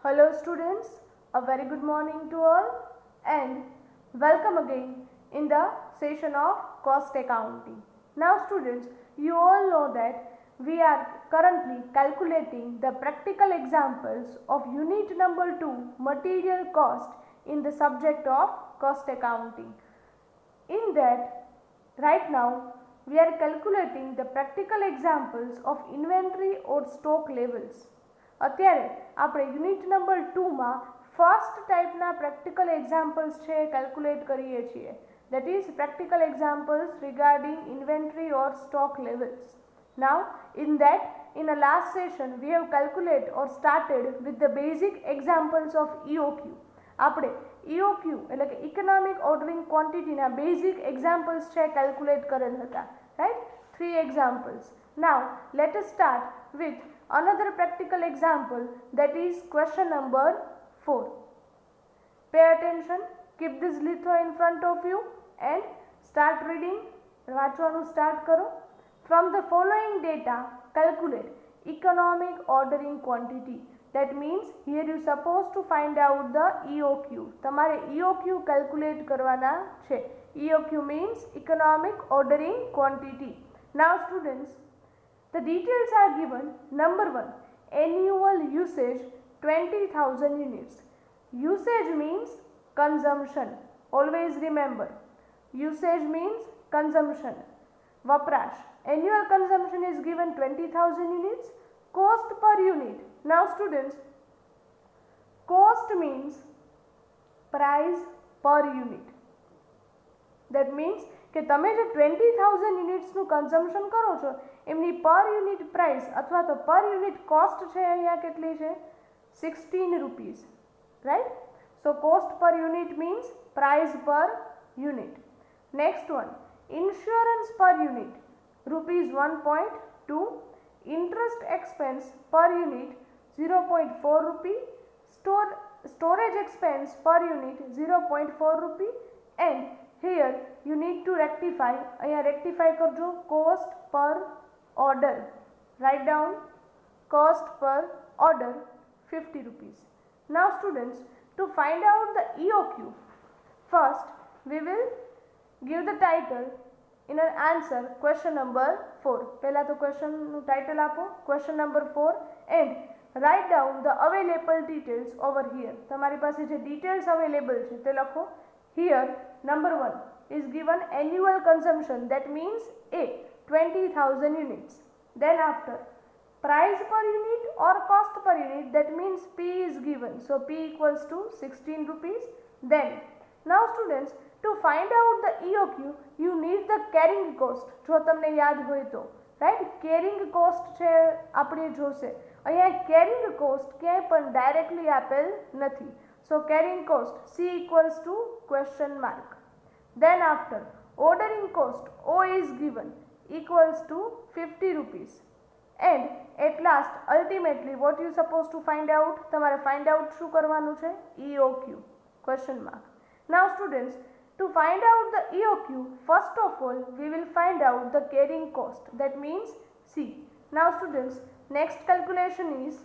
Hello students, a very good morning to all and welcome again in the session of cost accounting. Now students, you all know that we are currently calculating the practical examples of unit number 2 material cost in the subject of cost accounting. In that, right now we are calculating the practical examples of inventory or stock levels. અત્યારે આપણે unit number 2 માં first ટાઈપના practical examples છે calculate કરીએ છીએ, that is practical examples regarding inventory or stock levels. Now in that, in the last session we have calculated or started with the basic examples of EOQ. આપણે EOQ એટલે કે economic ordering ક્વોન્ટિટીના basic examples છે calculate કરેલ હતા, right? 3 examples. Now let us start with another practical example, that is question number 4. Pay attention, keep this litho in front of you and start reading. વાંચવાનું start કરો. From the following data calculate economic ordering quantity. That means here you supposed to find out the EOQ. તમારે EOQ calculate કરવાના છે. EOQ means economic ordering quantity. Now students, the details are given. Number 1, annual usage 20,000 units. Usage means consumption. Always remember, usage means consumption. Vaprash. Annual consumption is given 20,000 units. Cost per unit. Now students, cost means price per unit. That means કે તમે જે 20,000 યુનિટ્સનું consumption કરો છો એમની પર unit price અથવા તો પર યુનિટ કોસ્ટ છે અહીંયા કેટલી છે? 16 રૂપીસ, રાઈટ? સો cost per unit means price પર યુનિટ. નેક્સ્ટ વન, ઇન્સ્યોરન્સ પર યુનિટ રૂપીસ 1.2, ઇન્ટરેસ્ટ એક્સપેન્સ પર યુનિટ 0.4 રૂપી, storage expense per unit 0.4 rupee, and here you need to rectify. અહીંયા rectify કરજો, cost per order. Write down cost per order 50 rupees. Now students, to find out the EOQ, first we will give the title in an answer question number 4. પહેલા તો question નું title આપો, question number 4, and write down the available details over here. તમારી પાસે જે details available છે તે લખો. Here number 1 is given annual consumption, that means A, 20,000 units. Then after price per unit or cost per unit, that means P is given, so P equals to 16 rupees. Then now students, to find out the EOQ you need the carrying cost. જો તમને યાદ હોય તો, right? carrying cost છે આપણે જોશે. અહીંયા carrying cost ક્યાંય પણ ડાયરેક્ટલી આપેલ નથી, so carrying cost C equals to question mark. Then after ordering cost O is given equals to 50 rupees, and at last ultimately what you supposed to find out? તમારે find out શું કરવાનું છે? EOQ question mark. Now students, to find out the EOQ, first of all we will find out the carrying cost, that means C. Now students, next calculation is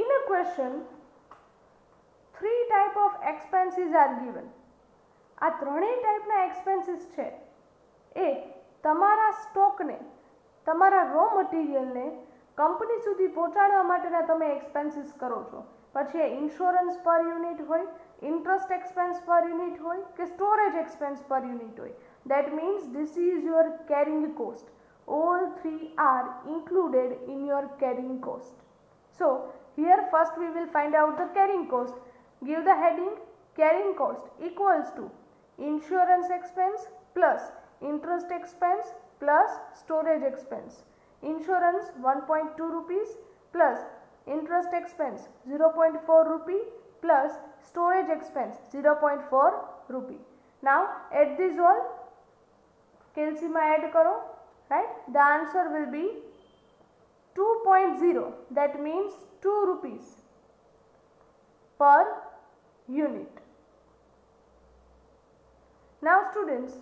in a question 3 type of expenses are given. આ ત્રણેય ટાઈપના expenses છે. એ તમારા સ્ટોકને, તમારા row મટીરિયલને company સુધી પહોંચાડવા માટેના તમે એક્સપેન્સીસ કરો છો. પછી એ ઇન્સ્યોરન્સ પર યુનિટ હોય, ઇન્ટરેસ્ટ એક્સપેન્સ પર યુનિટ હોય કે સ્ટોરેજ એક્સપેન્સ પર યુનિટ હોય. That means this is your carrying cost. All 3 are included in your carrying cost. So here first we will find out the carrying cost. Give the heading carrying cost equals to insurance expense plus interest expense plus storage expense. Insurance 1.2 rupees plus interest expense 0.4 rupee plus storage expense 0.4 rupee. Now add this all, કેલ્સીમાં add કરો, right? The answer will be 2.0, that means 2 rupees per unit. Now students,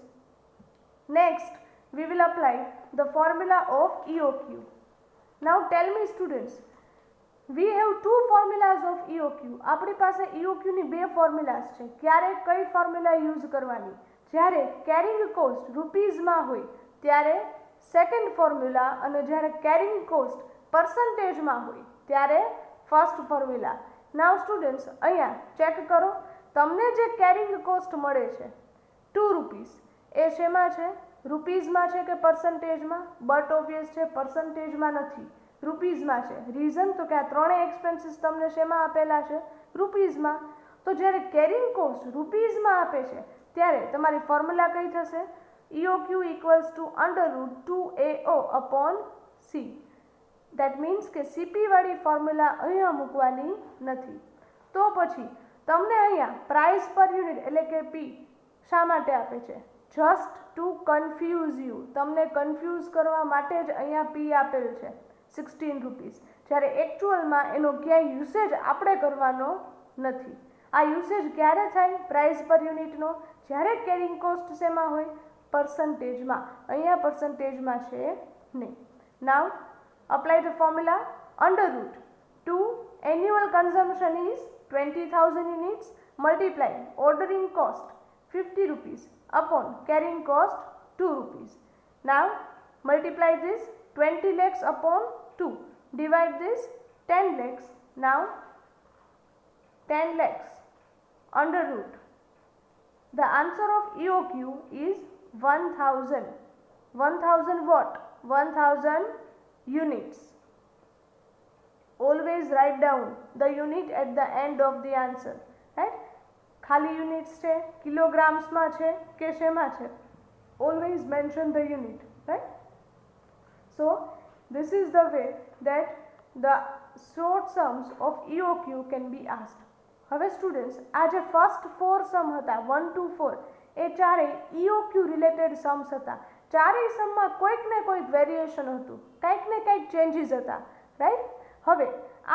next we will apply the formula of EOQ. Now tell me students, we have two formulas of EOQ. આપણી પાસે EOQ ની બે ફોર્મ્યુલાસ છે. ક્યારે કઈ formula use કરવાની? જ્યારે carrying cost રૂપીઝમાં હોય ત્યારે સેકન્ડ ફોર્મ્યુલા, અને જ્યારે કેરિંગ કોસ્ટ પરસન્ટેજમાં હોય ત્યારે ફર્સ્ટ ફોર્મ્યુલા. નાવ સ્ટુડન્ટ્સ, અહીંયા ચેક કરો, તમને જે કેરિંગ કોસ્ટ મળે છે 2 રૂપીઝ, એ શેમાં છે? રૂપીઝમાં છે કે પરસન્ટેજમાં? બટ ઓબ્વિયસ છે, પરસન્ટેજમાં નથી, રૂપીઝમાં છે. રીઝન તો કે આ ત્રણેય એક્સપેન્સીસ તમને શેમાં આપેલા છે? રૂપીઝમાં. તો જ્યારે કેરિંગ કોસ્ટ રૂપીઝમાં આપે છે ત્યારે તમારી ફોર્મ્યુલા કઈ થશે? EOQ equals to √2AO upon C. That means કે CP વાળી ફોર્મ્યુલા અહીંયા મૂકવાની નથી. તો પછી તમને અહીંયા પ્રાઇસ પર યુનિટ એટલે કે P શા માટે આપે છે? જસ્ટ ટુ કન્ફ્યુઝ યુ, તમને કન્ફ્યુઝ કરવા માટે જ અહીંયા P આપેલ છે 16 રૂપીઝ. જ્યારે એકચ્યુઅલમાં એનો ક્યાંય યુસેજ આપણે કરવાનો નથી. આ યુસેજ ક્યારે થાય પ્રાઇસ પર યુનિટનો? જ્યારે કેરિંગ કોસ્ટ શેમાં હોય? પરસન્ટેજમાં. અહીંયા પરસન્ટેજમાં છે નહીં. નાવ apply the formula √2 annual consumption is 20,000 units multiply ordering cost 50 rupees upon carrying cost 2 rupees. Now multiply this 20 lakhs upon 2, divide this 10 lakhs. Now 10 lakhs √. The answer of EOQ is 1000. 1000 what? 1000 units. Always write down the unit at the end of the answer, right? ખાલી units છે, કિલોગ્રામ્સમાં છે કે શેમાં છે? Always mention the unit, right? So this is the way that the short sums of EOQ can be asked. હવે students, આ જે first 4 સમ હતા 1 to 4, એ ચારેય EOQ રિલેટેડ सम्स હતા. ચારેય સમમાં કોઈક ને કોઈક વેરિએશન હતું, કંઈક ને કંઈક ચેન્જીસ હતા, રાઈટ? હવે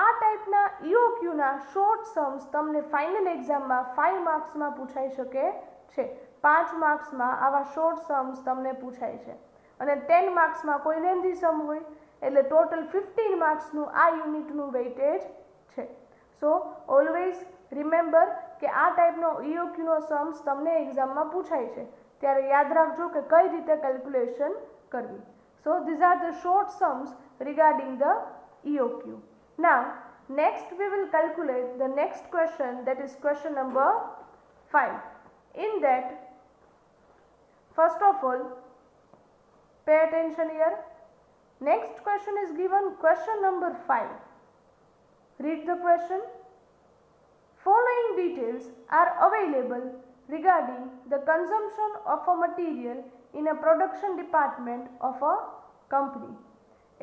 આ ટાઈપના EOQના શોર્ટ सम्स તમને ફાઇનલ એક્ઝામમાં 5 માર્ક્સમાં પૂછાઈ શકે છે. 5 માર્ક્સમાં આવા શોર્ટ सम्स તમને પૂછાય છે, અને 10 માર્ક્સમાં કોઈ લેન્ધી સમ હોય, એટલે ટોટલ 15 માર્ક્સનું આ યુનિટનું વેઇટેજ છે. સો ઓલવેઝ રિમેમ્બર કે આ ટાઈપનો EOQનો सम्स તમને એક્ઝામમાં પૂછાય છે ત્યારે યાદ રાખજો કે કઈ રીતે કેલ્ક્યુલેશન કરવી. સો these are the short sums regarding the EOQ. Now next we will calculate the next question, that is question number 5. In that, first of all, pay attention here. Next question is given question number 5. Read the question. Following details are available regarding the consumption of a material in a production department of a company.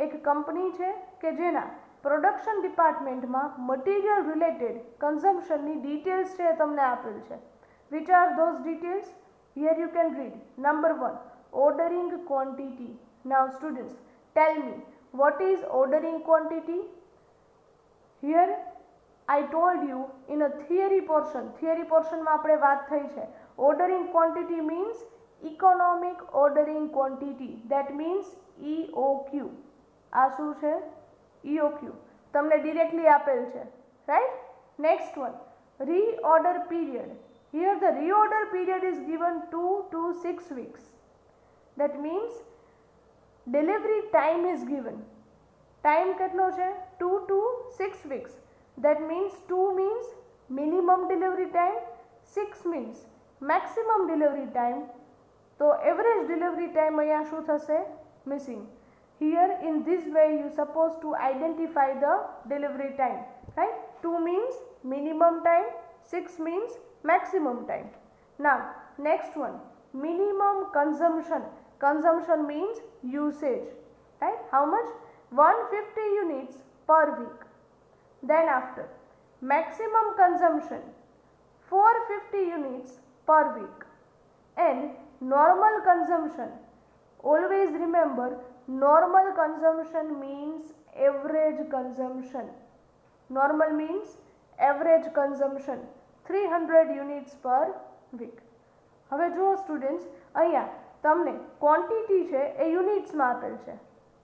એક company છે કે જેના production ડિપાર્ટમેન્ટમાં material related કન્ઝમ્પશનની details છે તમને આપેલ છે. Which are those details? Here you can read. Number 1, ordering quantity. Now students, tell me, what is ordering quantity? Here I told you in a theory portion માં આપણે વાત થઈ છે. Ordering quantity means economic ordering quantity, that means EOQ. આ શું છે? EOQ તમને directly આપેલ છે, right? Next one, reorder period. Here the reorder period is given 2 to 6 weeks. That means delivery time is given. Time કેટલો છે? 2 to 6 weeks. That means 2 means minimum delivery time, 6 means maximum delivery time. તો average delivery time અહીંયા શું થશે? Missing. Here in this way you supposed to identify the delivery time, right? 2 means minimum time, 6 means maximum time. Now next one, minimum consumption. Consumption means usage, right? How much? 150 units per week. Then after, maximum consumption 450 units per week, and normal consumption. Always remember, normal consumption means average consumption. Normal means average consumption 300 units per week. હવે જુઓ students, અહીંયા તમને quantity છે એ યુનિટ્સમાં આપેલ છે,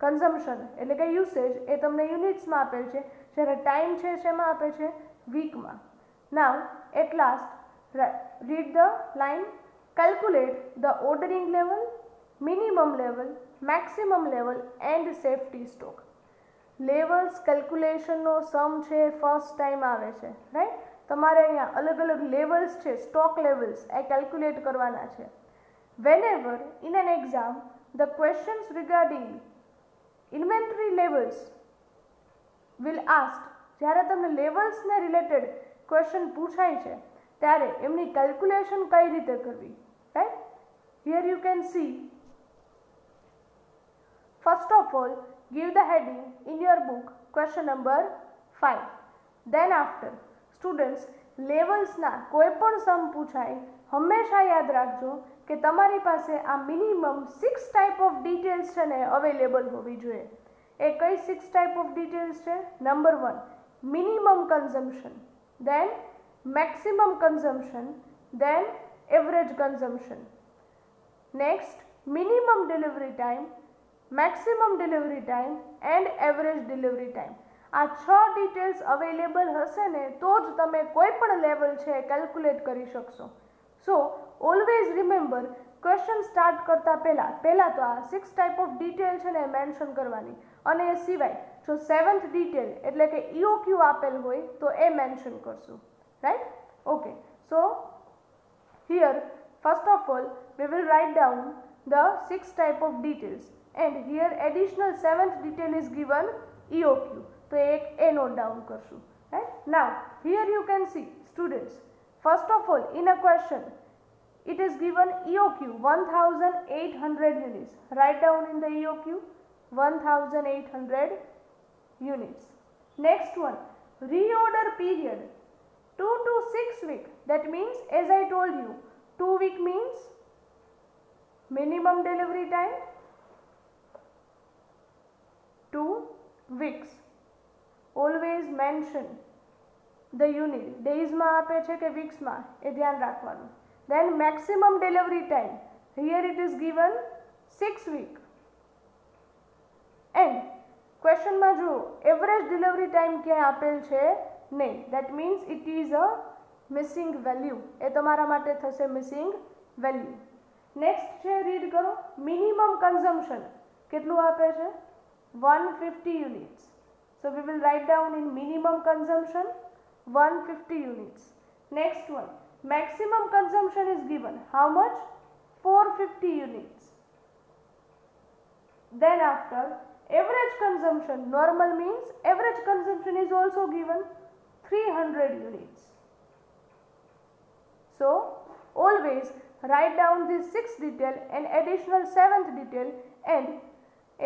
consumption એટલે કે usage એ તમને યુનિટ્સમાં આપેલ છે, જ્યારે ટાઈમ છે શેમાં આપે છે, વીકમાં. Now at last read the line, calculate the ordering level, minimum level, maximum level and safety stock. Levels કેલ્ક્યુલેશનનો સમ છે ફર્સ્ટ ટાઈમ આવે છે, રાઈટ. તમારે અહીંયા અલગ અલગ લેવલ્સ છે, સ્ટોક લેવલ્સ એ કેલ્ક્યુલેટ કરવાના છે. whenever in an exam the questions regarding inventory levels will asked, જ્યારે તમને લેવલ્સને રિલેટેડ ક્વેશ્ચન પૂછાય છે ત્યારે એમની કેલ્ક્યુલેશન કઈ રીતે કરવી, right. Here you can see, first of all give the heading in your book question number 5. then after students લેવલ્સના કોઈ પણ સમ પૂછાય હંમેશા યાદ રાખજો કે તમારી પાસે આ મિનિમમ 6 ટાઈપ ઓફ ડિટેલ્સ છે ને અવેલેબલ હોવી જોઈએ. એ કઈ 6 ટાઈપ ઓફ ડિટેલ્સ છે? Number 1 minimum consumption, then maximum consumption, then average consumption. Next minimum delivery time, maximum delivery time and average delivery time. આ 6 ડિટેલ્સ અવેલેબલ હશે ને તો જ તમે કોઈ પણ લેવલ છે કેલ્ક્યુલેટ કરી શકશો. સો ઓલવેઝ રિમેમ્બર, ક્વેશ્ચન સ્ટાર્ટ કરતા પહેલાં તો આ 6 ટાઈપ ઓફ ડિટેલ છે ને મેન્શન કરવાની, અને એ સિવાય જો 7th ડિટેલ એટલે કે EOQ આપેલ હોય તો એ મેન્શન કરશું, right. Okay, so here first of all we will write down the 6 type of details and here additional 7th detail is given EOQ. તો એક એ નોટ ડાઉન કરશું, right. Now here you can see students, first of all in a question it is given EOQ 1800 units. Write down in the EOQ 1800 units. Next one, reorder period 2 to 6 week. That means, as I told you, 2 week means minimum delivery time 2 weeks. Always mention the unit, days માં આપે છે કે weeks માં, એ ધ્યાન રાખવાનું. Then maximum delivery time, here it is given 6 week. And question માં જો average delivery time ક્યાં આપેલ છે નહીં, that means it is a missing value, એ તમારા માટે થશે missing value. Next છે, રીડ કરો, minimum consumption કેટલું આપે છે? 150 units. So we will write down in minimum consumption 150 units. Next one, maximum consumption is given, how much? 450 units. Then after average consumption, normal means average consumption is also given 300 units. So always write down this 6th detail and additional 7th detail and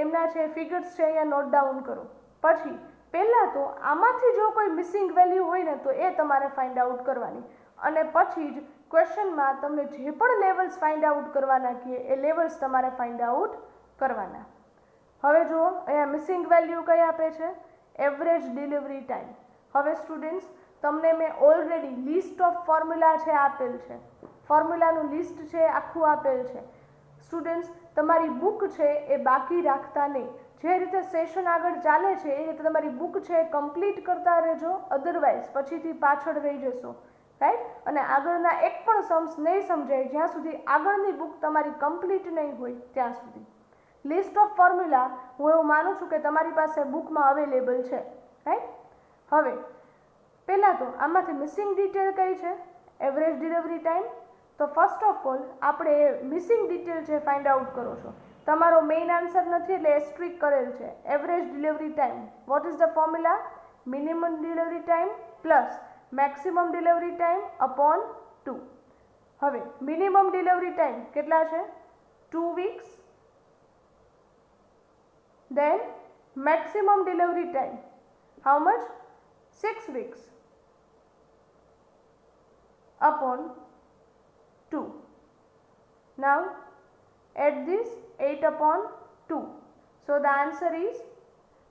એમના છે figures છે અહીંયા note down કરો. પછી પહેલાં તો આમાંથી જો કોઈ મિસિંગ વેલ્યુ હોય ને તો એ તમારે ફાઇન્ડ આઉટ કરવાની, અને પછી જ ક્વેશ્ચનમાં તમને જે પણ લેવલ્સ ફાઇન્ડ આઉટ કરવાના કહીએ એ લેવલ્સ તમારે ફાઇન્ડ આઉટ કરવાના. હવે જુઓ અહીંયા મિસિંગ વેલ્યુ કઈ આપે છે? Average delivery time. હવે સ્ટુડન્ટ્સ તમને મેં ઓલરેડી લિસ્ટ ઓફ ફોર્મ્યુલા છે આપેલ છે, ફોર્મ્યુલાનું લિસ્ટ છે આખું આપેલ છે. સ્ટુડન્ટ્સ તમારી બુક છે એ બાકી રાખતા નહીં, જે રીતે સેશન આગળ ચાલે છે એ રીતે તમારી બુક છે કમ્પ્લીટ કરતા રહેજો, અધરવાઇઝ પછીથી પાછળ રહી જશો, રાઈટ. અને આગળના એક પણ સમ્સ નહીં સમજાય જ્યાં સુધી આગળની બુક તમારી કમ્પ્લીટ નહીં હોય ત્યાં સુધી. લિસ્ટ ઓફ ફોર્મ્યુલા હું એવું માનું છું કે તમારી પાસે બુકમાં અવેલેબલ છે, રાઈટ. હવે પહેલાં તો આમાંથી મિસિંગ ડિટેલ કઈ છે? Average delivery time. તો ફર્સ્ટ ઓફ ઓલ આપણે મિસિંગ ડિટેલ છે ફાઇન્ડ આઉટ કરો છો. તમારો મેઇન આન્સર નથી એટલે એસ્ટ્રિક કરેલ છે. Average delivery time, vote is the formula? Minimum delivery time plus maximum delivery time upon 2. હવે મિનિમમ ડિલિવરી ટાઈમ કેટલા છે? 2 weeks. Then maximum delivery time, how much? 6 weeks upon 2. Now add this 8 upon 2. So the answer is,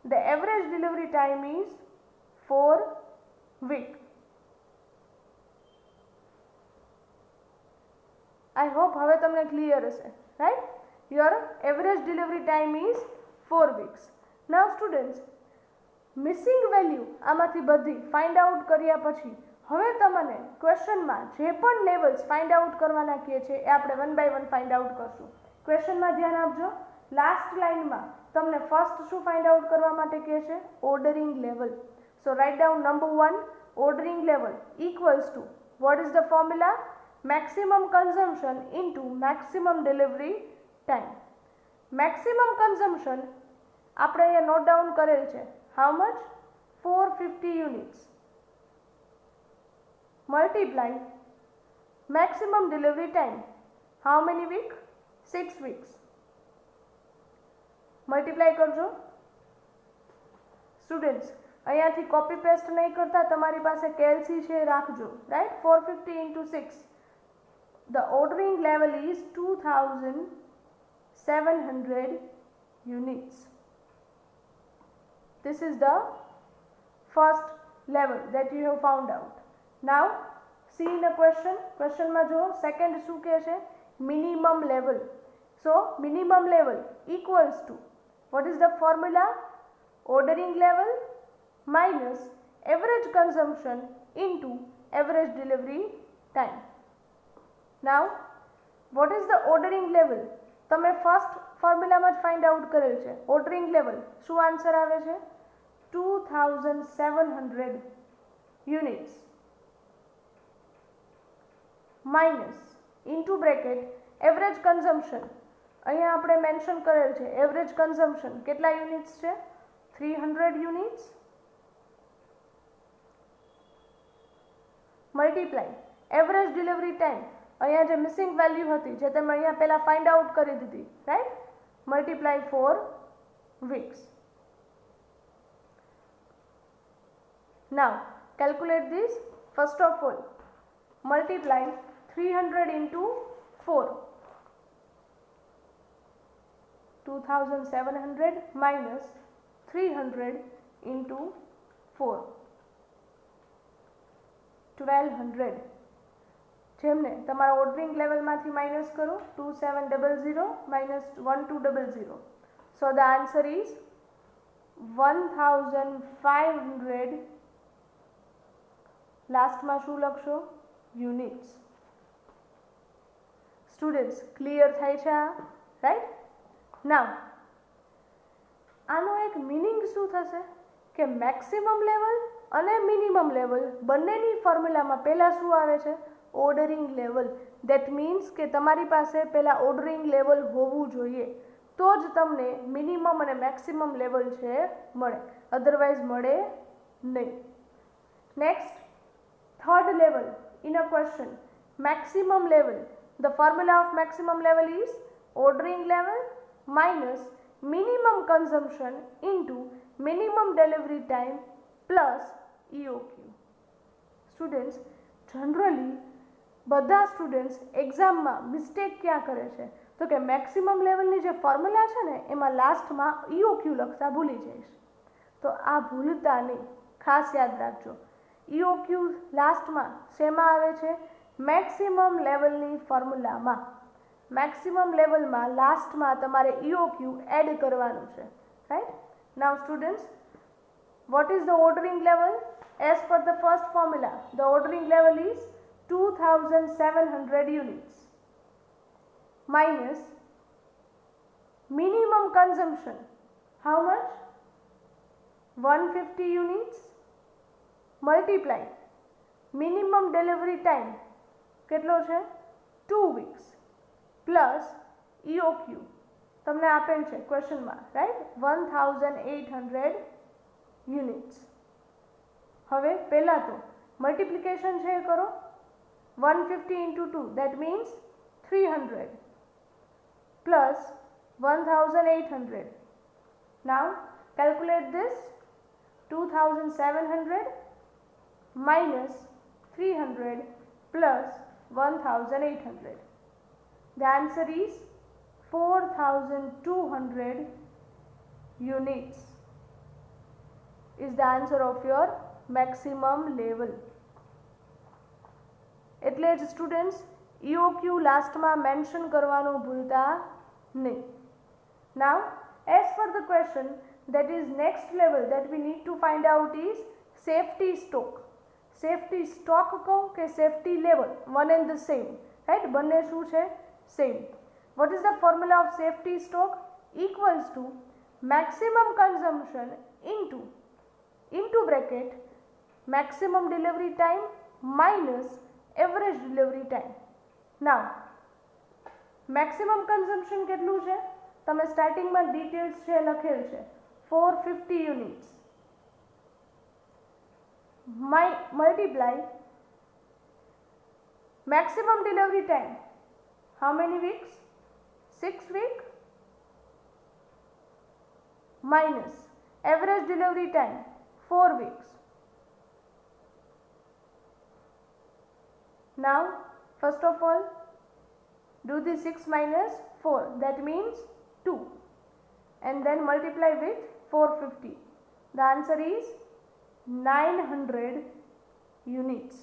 the average delivery time is 4 weeks. I hope હવે તમને clear હશે. right? Your average delivery time is 4 weeks. Now students, missing value આમાંથી બધી find out કર્યા પછી હવે તમને ક્વેશ્ચનમાં જે પણ લેવલ્સ ફાઇન્ડ આઉટ કરવાના કહે છે એ આપણે one by one find out કરશું. ક્વેશ્ચનમાં ધ્યાન આપજો. લાસ્ટ લાઇનમાં તમને ફર્સ્ટ શું ફાઇન્ડ આઉટ કરવા માટે કહે છે? Ordering level. So write down number 1, ordering level equals to vote is the formula? Maximum consumption into maximum delivery time. Maximum consumption આપણે અહીંયા નોટ ડાઉન કરેલ છે. How much? 450 units. Multiply maximum delivery time. How many weeks? 6 weeks. Multiply કરજો. Students, અહીંયાથી copy paste નહીં કરતા, તમારી પાસે કેલ્સી છે રાખજો, right? 450 into 6. The ordering level is 2700 units. This is the first level that you have found out. Now see in a question. Question માં જો second શું કહે છે? Minimum level. So minimum level equals to what is the formula? Ordering level minus average consumption into average delivery time. Now what is the ordering level? તમે first ફોર્મ્યુલામાં જ find out કરેલ છે. Ordering level શું answer આવે છે? 2700 units minus into bracket average consumption. અહીંયા આપણે mention કરેલ છે એવરેજ કન્ઝમ્પશન કેટલા યુનિટ્સ છે? 300 units multiply average delivery time. અહીંયા જે મિસિંગ વેલ્યુ હતી જે તમે અહીંયા પહેલા ફાઇન્ડ આઉટ કરી દીધી, right? Multiply 4 weeks. Now calculate this. First of all, multiply 300 into 4. 2700 minus 300 into 4. 1200. જેમને તમારા ઓર્ડરિંગ લેવલમાંથી માઇનસ કરો. 2700 minus 1200. So the answer is 1500. લાસ્ટમાં શું લખશો? યુનિટ્સ. સ્ટુડન્ટ્સ ક્લિયર થાય છે આ, રાઈટ? નાઉ આનો એક મિનિંગ શું થશે કે મેક્સિમમ લેવલ અને મિનિમમ લેવલ બંનેની ફોર્મ્યુલામાં પહેલાં શું આવે છે? Ordering level. દેટ મીન્સ કે તમારી પાસે પહેલાં ઓર્ડરિંગ લેવલ હોવું જોઈએ તો જ તમને મિનિમમ અને મેક્સિમમ લેવલ છે મળે, અધરવાઇઝ મળે નહીં. Next, third level in a question, maximum level. The formula of maximum level is ordering level minus minimum consumption into minimum delivery time plus EOQ. Students, generally બધા students એક્ઝામમાં mistake ક્યાં કરે છે તો કે મેક્સિમમ લેવલની જે ફોર્મ્યુલા છે ને એમાં લાસ્ટમાં EOQ લખતા ભૂલી જઈશ. તો આ ભૂલતા નહીં, ખાસ યાદ રાખજો. EOQ લાસ્ટમાં શેમાં આવે છે? મેક્સિમમ લેવલની ફોર્મ્યુલામાં. મેક્સિમમ લેવલમાં લાસ્ટમાં તમારે EOQ એડ કરવાનું છે, right? Now students, what is the ordering level? As per the first formula, the ordering level is 2700 units minus minimum consumption. How much? 150 units multiply minimum delivery time કેટલો છે? 2 weeks plus EOQ તમને આપેલ છે ક્વેશ્ચનમાં, right? 1800 units. હવે પહેલા તો multiplication છે એ કરો. 150 into 2 that means 300 plus 1800. Now calculate this. 2700 minus 300 plus 1800. The answer is 4200 units is the answer of your maximum level. એટલે જ સ્ટુડન્ટ્સ EOQ લાસ્ટમાં મેન્શન કરવાનું ભૂલતા નહીં. Now, as per the question, that is next level that we need to find out is safety stock. Safety stock કહું કે safety level, one and the same, right? બંને શું છે? Same. What is the formula of safety stock? Equals to maximum consumption into bracket maximum delivery time minus average delivery time. Now, maximum consumption કેટલું છે? તમે સ્ટાર્ટિંગમાં details છે લખેલ છે 450 units multiply maximum delivery time. How many weeks? 6 weeks minus average delivery time 4 weeks. Now, first of all, do the 6 minus 4, that means 2, and then multiply with 450. The answer is 900 units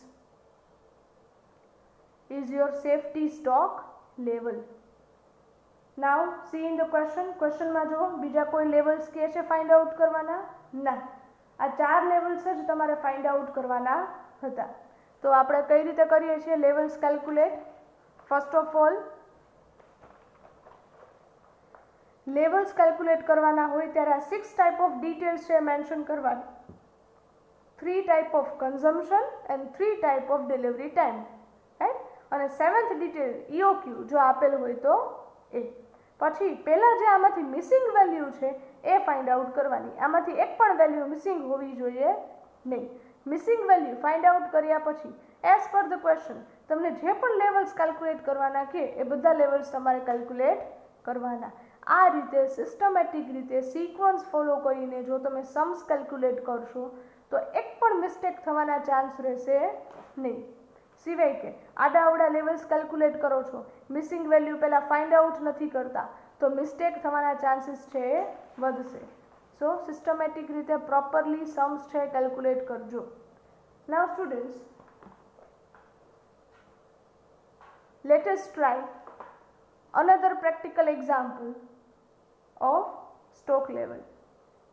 is your safety stock level. Now, see in the question માં જો બીજા કોઈ levels કે છે find out કરવાના? ના, આ 4 levels જ તમારે ફાઇન્ડ આઉટ કરવાના હતા. તો આપણે કઈ રીતે કરીએ છીએ levels calculate? First of all, levels calculate કરવાના હોય ત્યારે આ 6 ટાઈપ ઓફ ડિટેલ્સ છે મેન્શન કરવાની. 3 type of consumption and 3 type of delivery time, right? અને 7th ડિટેલ EOQ જો આપેલ હોય તો એ. પછી પહેલાં જે આમાંથી મિસિંગ વેલ્યુ છે એ ફાઇન્ડ આઉટ કરવાની. આમાંથી એક પણ વેલ્યુ મિસિંગ હોવી જોઈએ નહીં. મિસિંગ વેલ્યુ ફાઇન્ડ આઉટ કર્યા પછી એઝ પર ધ ક્વેશ્ચન તમને જે પણ લેવલ્સ કેલ્ક્યુલેટ કરવાના કે એ બધા લેવલ્સ તમારે કેલ્ક્યુલેટ કરવાના. આ રીતે સિસ્ટમેટિક રીતે સિક્વન્સ ફોલો કરીને જો તમે सम्स કેલ્ક્યુલેટ કરશો તો એક પણ મિસ્ટેક થવાના ચાન્સ રહેશે નહીં. સિવાય કે આડાઅવડા લેવલ્સ કેલ્ક્યુલેટ કરો છો, મિસિંગ વેલ્યુ પહેલાં ફાઇન્ડ આઉટ નથી કરતા તો મિસ્ટેક થવાના ચાન્સીસ છે એ વધશે. સો સિસ્ટમેટિક રીતે પ્રોપરલી सम्स છે કેલ્ક્યુલેટ કરજો. નાઉ students, let us try another practical example of stock level,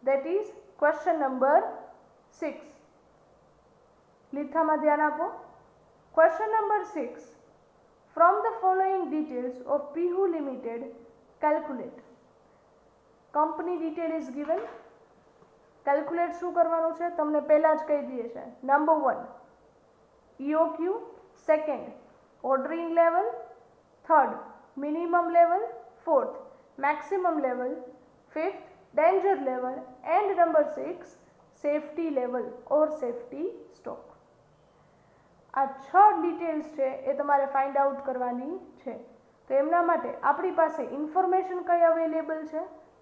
that is question number 6. લીથામાં ધ્યાન આપો. Question number 6. From the following details of Pihu Limited, calculate. Company detail is given. Calculate શું કરવાનું છે તમને પહેલા જ કહી દઈએ છે. Number 1 EOQ, second ordering level, third minimum level, fourth maximum level, fifth danger level, and number 6 safety level or safety stock. આ 6 ડિટેલ્સ છે એ તમારે ફાઇન્ડ આઉટ કરવાની છે. તો એમના માટે આપણી પાસે ઇન્ફોર્મેશન કઈ અવેલેબલ છે?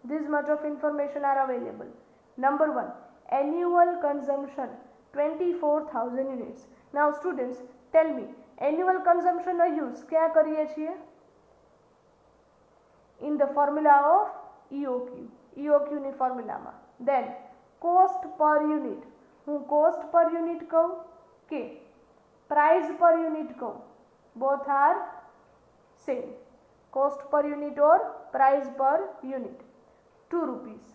This much of information are available. Number 1 annual consumption 24,000 units. Now students, tell me, annual કન્ઝમ્પશનનો યુઝ ક્યાં કરીએ છીએ? In the formula of EOQ ની ફોર્મ્યુલામાં. દેન કોસ્ટ પર યુનિટ, હું કોસ્ટ પર યુનિટ કહું કે प्राइस पर यूनिट को, both are same. Cost per unit और price per unit 2 rupees.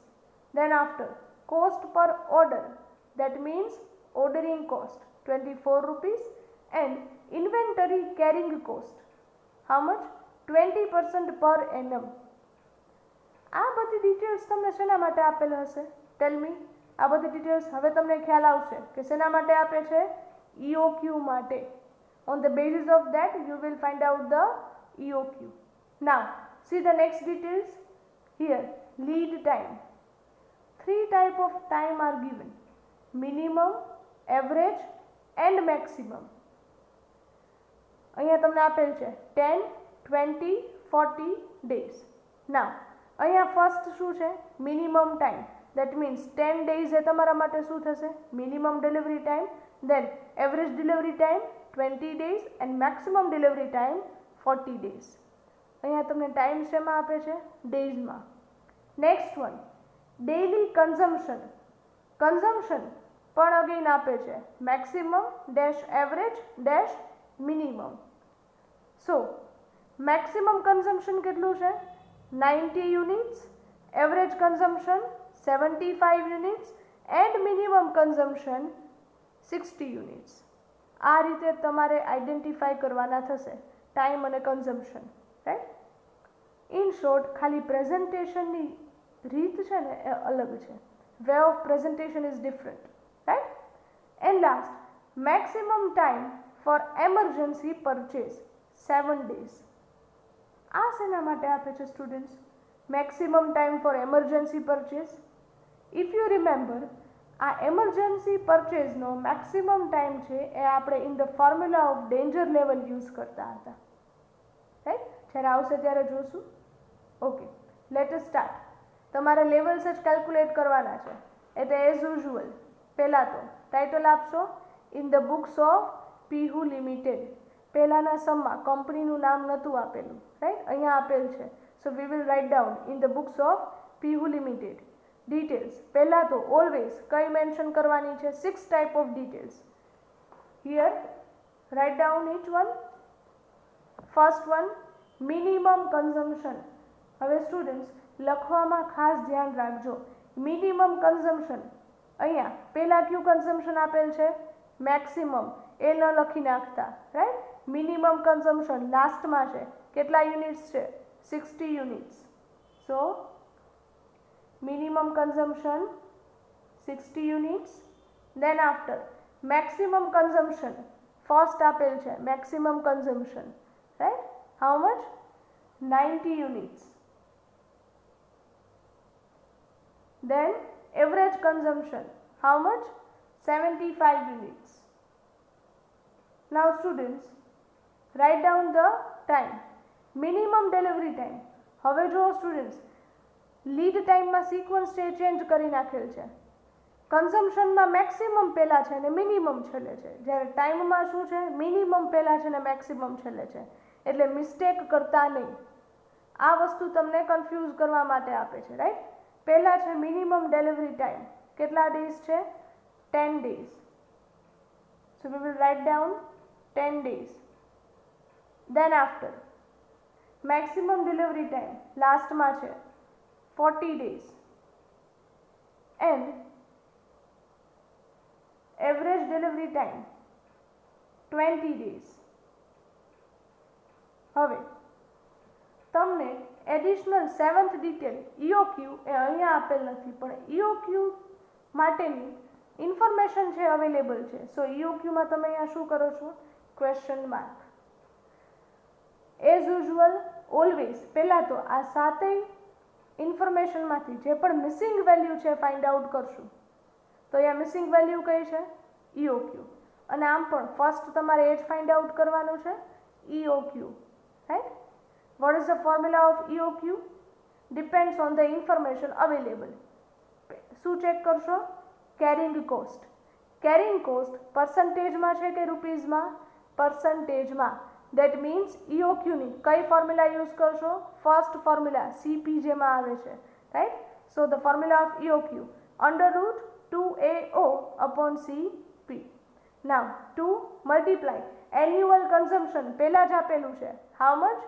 Then after cost per order, that means ordering cost 24 rupees, and inventory carrying cost how much? 20% per annum. આ બધી details તમને શેના માટે આપેલ હશે? ટેલ મી. આ બધી ડિટેલ્સ હવે તમને ખ્યાલ આવશે કે શેના માટે આપે છે? EOQ માટે. On the basis of that you will find out the EOQ. Now see the next details here. Lead time. 3 type of time are given: minimum, average and maximum. અહીંયા તમને આપેલ છે 10, 20, 40 days. Now અહીંયા first શું છે? Minimum time, that means 10 days એ તમારા માટે શું થશે? Minimum delivery time. Then average delivery time 20 days and maximum delivery time 40 days. અહીંયા તમને ટાઈમ શેમાં આપે છે? ડેઝમાં. Next one daily consumption. Consumption પણ અગેન આપે છે maximum dash average dash minimum. So maximum consumption કેટલું છે 90 units, average consumption 75 units and minimum consumption 60 units. આ રીતે તમારે આઈડેન્ટિફાઈ કરવાના થશે ટાઈમ અને કન્ઝમ્પશન, રાઈટ. ઇન શોર્ટ ખાલી પ્રેઝન્ટેશનની રીત છે ને એ અલગ છે. Way of presentation is different, right. And last, maximum time for emergency purchase 7 days. આ શેના માટે આપે છે students? Maximum time for emergency purchase. If you remember, આ એમરજન્સી પરચેઝનો મેક્સિમમ ટાઈમ છે એ આપણે in the formula of danger level use કરતા હતા, રાઈટ. જ્યારે આવશે ત્યારે જોશું. Okay, let us start. તમારે લેવલ્સ જ કેલ્ક્યુલેટ કરવાના છે. એટલે એઝ યુઝ્યુઅલ પહેલાં તો ટાઇટલ આપશો in the books of Pihu limited. પહેલાંના સમમાં કંપનીનું નામ નહોતું આપેલું, રાઈટ, અહીંયા આપેલ છે. So we will write down in the books of Pihu limited. Details પહેલાં તો ઓલવેઝ કઈ મેન્શન કરવાની છે? 6 type of details. Here write down each one. First one, minimum consumption. હવે સ્ટુડન્ટ્સ લખવામાં ખાસ ધ્યાન રાખજો. મિનિમમ કન્ઝમ્પશન અહીંયા પહેલાં કયું કન્ઝમ્પશન આપેલ છે? મેક્સિમમ. એ ન લખી નાખતા, રાઈટ. મિનિમમ કન્ઝમ્પશન લાસ્ટમાં છે. કેટલા યુનિટ્સ છે? 60 યુનિટ્સ. સો minimum consumption 60 units. Then after maximum consumption, first આપેલ છે maximum consumption, right? How much? 90 units. Then average consumption, how much? 75 units. Now students, write down the time. Minimum delivery time. હવે જો students lead ટાઈમમાં sequence છે change કરી નાખેલ છે. કન્ઝમ્પશનમાં maximum પહેલાં છે ને મિનિમમ છેલ્લે છે, જ્યારે ટાઈમમાં શું છે? મિનિમમ પહેલાં છે ને મેક્સિમમ છેલ્લે છે. એટલે મિસ્ટેક કરતા નહીં. આ વસ્તુ તમને કન્ફ્યુઝ કરવા માટે આપે છે, રાઈટ. પહેલાં છે મિનિમમ ડિલિવરી ટાઈમ. કેટલા ડેઝ છે? 10 days. So we will write down 10 days. Then after maximum delivery time લાસ્ટમાં છે 40 days and average delivery time 20 days. હવે તમને એડિશનલ 7th ડિટેલ EOQ એ અહીંયા આપેલ નથી, પણ EOQ માટેની ઇન્ફોર્મેશન છે અવેલેબલ છે. સો EOQમાં તમે અહીંયા શું કરો છો? Question mark. As usual always પહેલાં તો આ સાતેય ઇન્ફોર્મેશનમાંથી જે પણ મિસિંગ વેલ્યુ છે ફાઇન્ડ આઉટ કરશું. તો અહીંયા મિસિંગ વેલ્યુ કઈ છે? EOQ. અને આમ પણ ફર્સ્ટ તમારે એ જ ફાઇન્ડ આઉટ કરવાનું છે, EOQ, right. What is the formula of EOQ? Depends on the information available. શું ચેક કરશો? Carrying cost. કેરિંગ કોસ્ટ પર્સન્ટેજમાં છે કે રૂપીઝમાં? પર્સન્ટેજમાં. દેટ મીન્સ EOQની કઈ ફોર્મ્યુલા યુઝ કરશો? ફર્સ્ટ ફોર્મ્યુલા CP જેમાં આવે છે, right. So the formula of EOQ √2AO upon CP. Now to multiply annual consumption પહેલાં જ આપેલું છે. How much?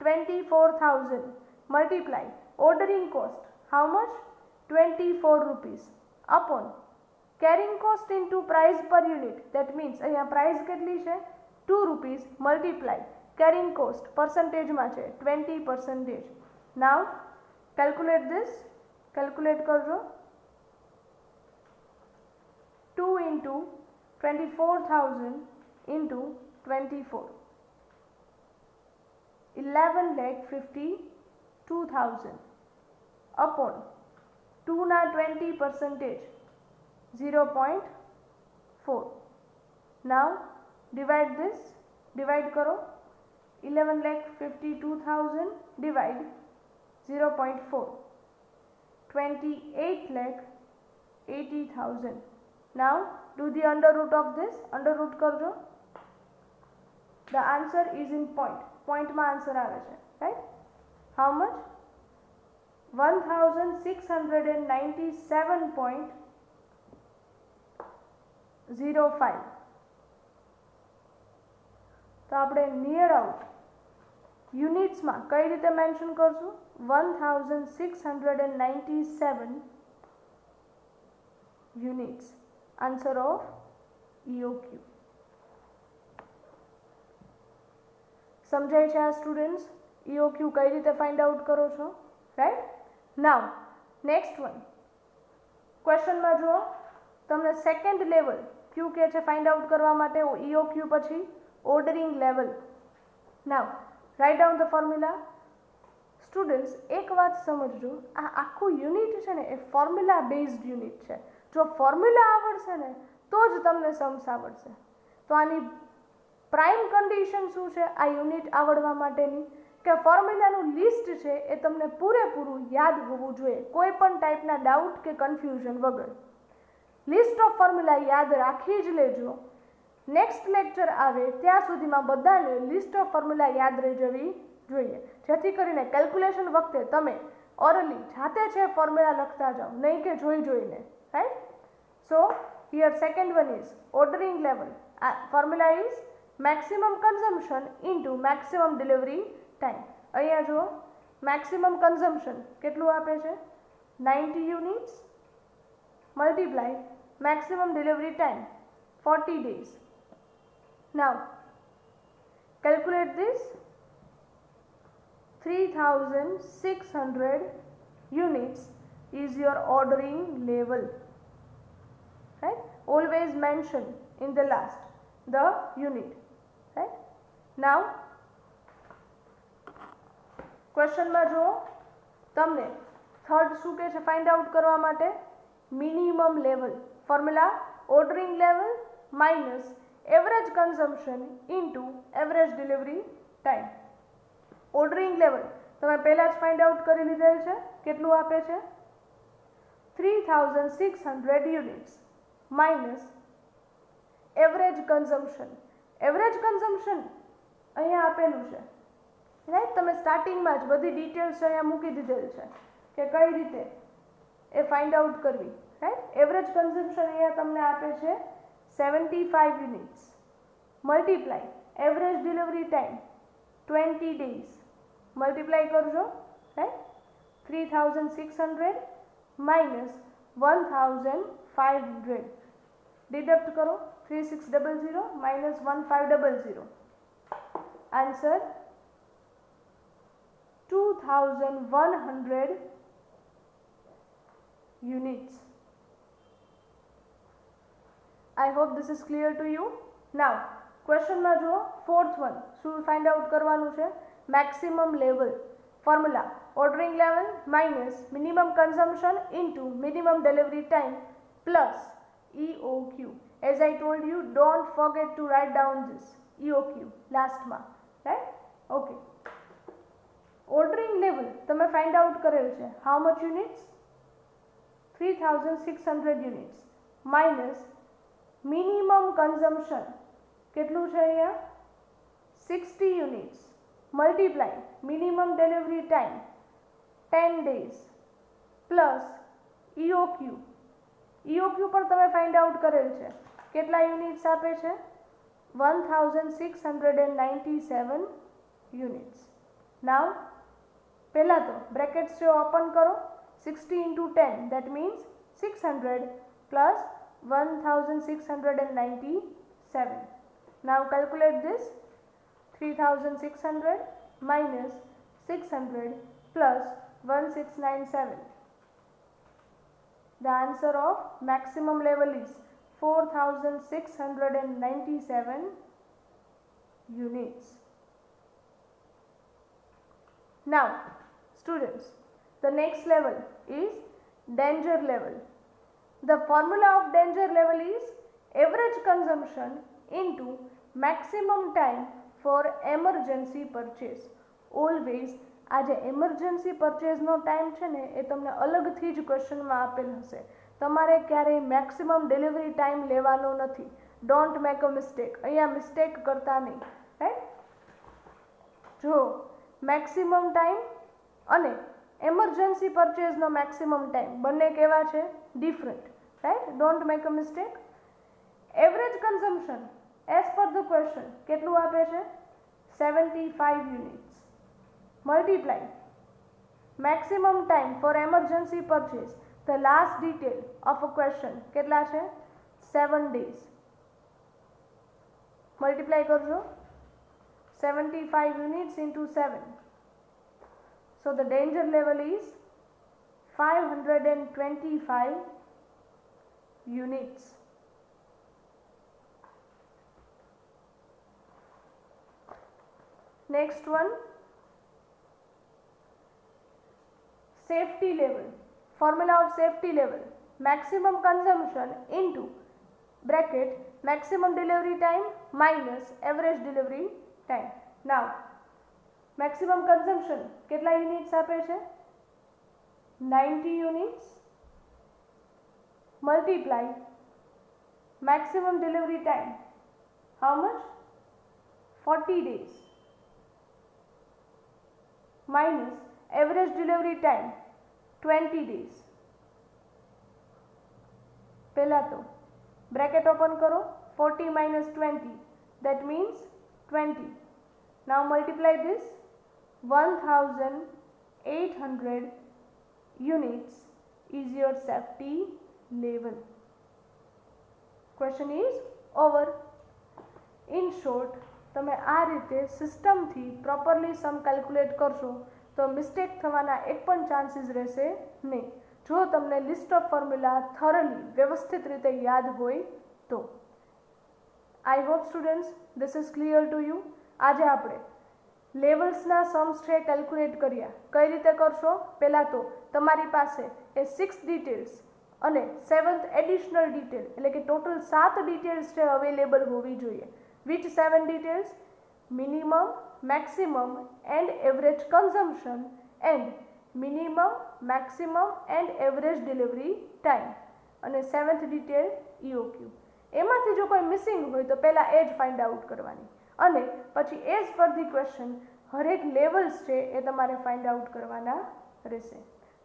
24,000 multiply ordering cost. How much? 24 rupees upon carrying cost into price પર unit. That means અહીંયા price કેટલી છે? 2 rupees multiply carrying cost પર્સન્ટેજમાં છે 20%. નાવ કેલ્ક્યુલેટ ધીસ. કેલ્ક્યુલેટ કરજો. 2 into 24,000 into 24, 11,52,000 upon 2 ના 20% 0.4. Now divide this. divide કરો. 11,52,000 divide 0.4, 28,80,000. Now do the under root of this. under root કરજો. The answer is in point. point માં answer આવે છે, right? How much? 1,697.05. તો આપણે નિયર આઉટ યુનિટ્સમાં કઈ રીતે મેન્શન કરશું? 1697 યુનિટ્સ. Answer of EOQ. સમજાય છે આ સ્ટુડન્ટ્સ? EOQ કઈ રીતે ફાઇન્ડ આઉટ કરો છો? રાઈટ. નાઉ નેક્સ્ટ વન ક્વેશ્ચનમાં જુઓ, તમને સેકન્ડ લેવલ ક્યુ કે છે ફાઇન્ડ આઉટ કરવા માટે EOQ પછી ordering level. Now write down the formula. Students એક વાત સમજજો, આ આખું યુનિટ છે ને એ ફોર્મ્યુલા બેઝડ યુનિટ છે. જો ફોર્મ્યુલા આવડશે ને તો જ તમને सम्स આવડશે. તો આની પ્રાઇમ કન્ડિશન શું છે આ યુનિટ આવડવા માટેની? કે ફોર્મ્યુલાનું લિસ્ટ છે એ તમને પૂરેપૂરું યાદ હોવું જોઈએ, કોઈ પણ ટાઈપના ડાઉટ કે કન્ફ્યુઝન વગર. લિસ્ટ ઓફ ફોર્મ્યુલા યાદ રાખી જ લેજો. નેક્સ્ટ લેક્ચર આવે ત્યાં સુધીમાં બધાને લિસ્ટ ઓફ ફોર્મ્યુલા યાદ રહી જવી જોઈએ, જેથી કરીને કેલ્ક્યુલેશન વખતે તમે ઓરલી જાતે છે ફોર્મ્યુલા લખતા જાઓ, નહીં કે જોઈને. Right. So here second one is ordering level. Formula is maximum consumption into maximum delivery time. અહીંયા જુઓ, મેક્સિમમ કન્ઝમ્પશન કેટલું આપે છે? 90 units multiply maximum delivery time 40 days. Now calculate this. 3600 units is your ordering level. Right? Always mention in the last the unit. Right? Now question માં જો તમને third શું કહે છે ફાઇન્ડ આઉટ કરવા માટે? Minimum level. Formula ordering level minus average consumption into average delivery time. Ordering level તમે પહેલાં જ ફાઇન્ડ આઉટ કરી લીધેલ છે. કેટલું આપે છે? 3600 units minus average consumption. Average consumption અહીંયા આપેલું છે. રાઈટ. તમે સ્ટાર્ટિંગમાં જ બધી ડિટેલ્સ અહીંયા મૂકી દીધેલ છે કે કઈ રીતે એ ફાઇન્ડ આઉટ કરવી. રાઈટ. એવરેજ કન્ઝમ્પશન અહીંયા તમને આપે છે 75 units multiply average delivery time 20 days. Multiply કરજો. રાઈટ. 3600 માઇનસ 1500 ડિડક્ટ કરો. 3600 minus 1500 answer 2100 units. I hope this is clear to you. Now question માં જુઓ, fourth one શું ફાઇન્ડ આઉટ કરવાનું છે? Maximum level. Formula ordering level minus minimum consumption into minimum delivery time plus EOQ. As I told you, don't forget to write down this EOQ લાસ્ટમાં. Right. Okay. Ordering level તમે find out કરેલ છે. How much units? 3600 units minus minimum consumption કેટલું છે અહીંયા? 60 units multiply minimum delivery time 10 days plus EOQ. EOQ પણ તમે find out કરેલ છે. કેટલા યુનિટ્સ આપે છે? 1697 યુનિટ્સ. નાવ પહેલાં તો બ્રેકેટ્સ છે ઓપન કરો. 60 into 10 that means 600 plus 1697. Now calculate this. 3600 minus 600 plus 1697. The answer of maximum level is 4697 units. Now students, the next level is danger level. The formula of danger level is average consumption into maximum time for emergency purchase. Always આ જે emergency પરચેઝનો time છે ને એ તમને અલગથી જ ક્વેશ્ચનમાં આપેલ હશે. તમારે ક્યારેય મેક્સિમમ ડિલિવરી ટાઈમ લેવાનો નથી. Don't make a mistake. અહીંયા મિસ્ટેક કરતા નહીં. રાઈટ. જો મેક્સિમમ ટાઈમ અને એમરજન્સી પરચેઝનો મેક્સિમમ ટાઈમ બંને કેવા છે? Different. Right. Don't make a mistake. Average consumption as per the question કેટલું આપે છે? 75 units multiply maximum time for emergency purchase, the last detail of a question કેટલા છે 7 days. multiply કરજો 75 units into 7. So the danger level is 525 units. Next one, safety level. Formula of safety level: maximum consumption into bracket maximum delivery time minus average delivery time. Now maximum consumption કેટલા units આપે છે 90 units multiply maximum delivery time, how much 40 days, minus average delivery time 20 days. પહેલા તો bracket open કરો 40 minus 20, that means 20. Now multiply this, 1800 units is your safety level. Question is over. In short, તમે આ રીતે સિસ્ટમથી properly સમ calculate કરશો તો mistake થવાના એક પણ ચાન્સીસ રહેશે નહીં, જો તમને લિસ્ટ ઓફ ફોર્મ્યુલા થરલી વ્યવસ્થિત રીતે યાદ હોય તો. I hope students this is clear to you. આજે આપણે લેવલ્સના સમ્સ છે કેલ્ક્યુલેટ કર્યા. કઈ રીતે કરશો? પહેલાં તો તમારી પાસે એ 6 ડિટેલ્સ અને 7th એડિશનલ ડિટેલ એટલે કે ટોટલ 7 ડિટેલ્સ છે અવેલેબલ હોવી જોઈએ. Which 7 details? Minimum, maximum and average consumption and minimum, maximum and average delivery time. અને 7th detail EOQ. એમાંથી જો કોઈ મિસિંગ હોય તો પહેલાં એ જ ફાઇન્ડ આઉટ કરવાની અને પછી એઝ પર ધી ક્વેશ્ચન હરેક લેવલ્સ છે એ તમારે ફાઇન્ડ આઉટ કરવાના રહેશે.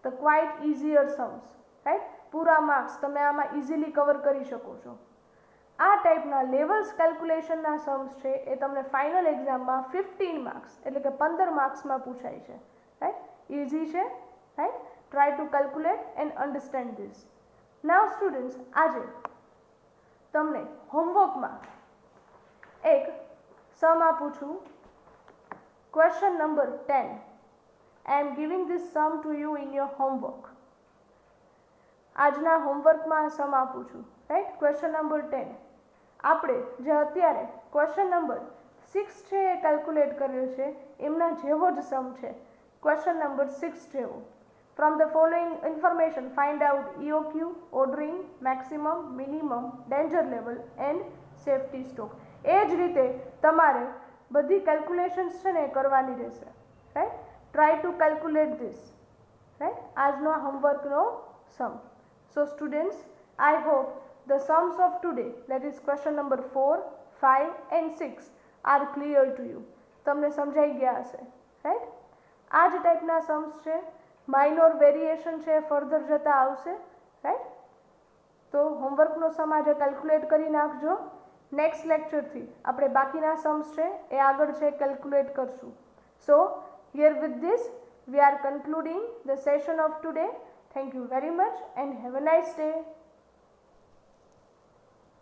તો ક્વાઇટ ઇઝીયર सम्स, રાઈટ? પૂરા માર્ક્સ તમે આમાં ઇઝીલી કવર કરી શકો છો. આ ટાઈપના લેવલ્સ કેલ્ક્યુલેશનના सम्स છે એ તમને ફાઇનલ એક્ઝામમાં 15 માર્ક્સ એટલે કે 15 માર્ક્સમાં પૂછાય છે, રાઈટ? ઇઝી છે, right? Try to calculate and understand this. Now students, આજે તમને હોમવર્કમાં એક સમ આપું છું. Question number 10. I am giving this sum to you in your homework. આજના હોમવર્કમાં સમ આપું છું, રાઈટ? Question number 10. આપણે જે અત્યારે ક્વેશ્ચન નંબર 6 છે એ કેલ્ક્યુલેટ કર્યો છે એમના જેવો જ સમ છે, ક્વેશ્ચન નંબર 6 જેવો. From the following information find out EOQ, ordering, maximum, minimum, danger level and safety stock. એ જ રીતે તમારે બધી કેલ્ક્યુલેશન્સ છે ને એ કરવાની રહેશે, right? Try to calculate this, right? આજનો હોમવર્કનો સમ. So students, I hope the sums of today, that is question number 4, 5 and 6 are clear to you. તમને સમજાઈ ગયા હશે, રાઈટ? આ જ ટાઈપના सम्स છે, માઇનોર વેરિએશન છે ફર્ધર જતા આવશે, રાઈટ? તો હોમવર્કનો સમ આજે કેલ્ક્યુલેટ કરી નાખજો. નેક્સ્ટ લેક્ચરથી આપણે બાકીના सम्स છે એ આગળ છે કેલ્ક્યુલેટ કરશું. સો here with this we are concluding the session of today. Thank you very much and have a nice day.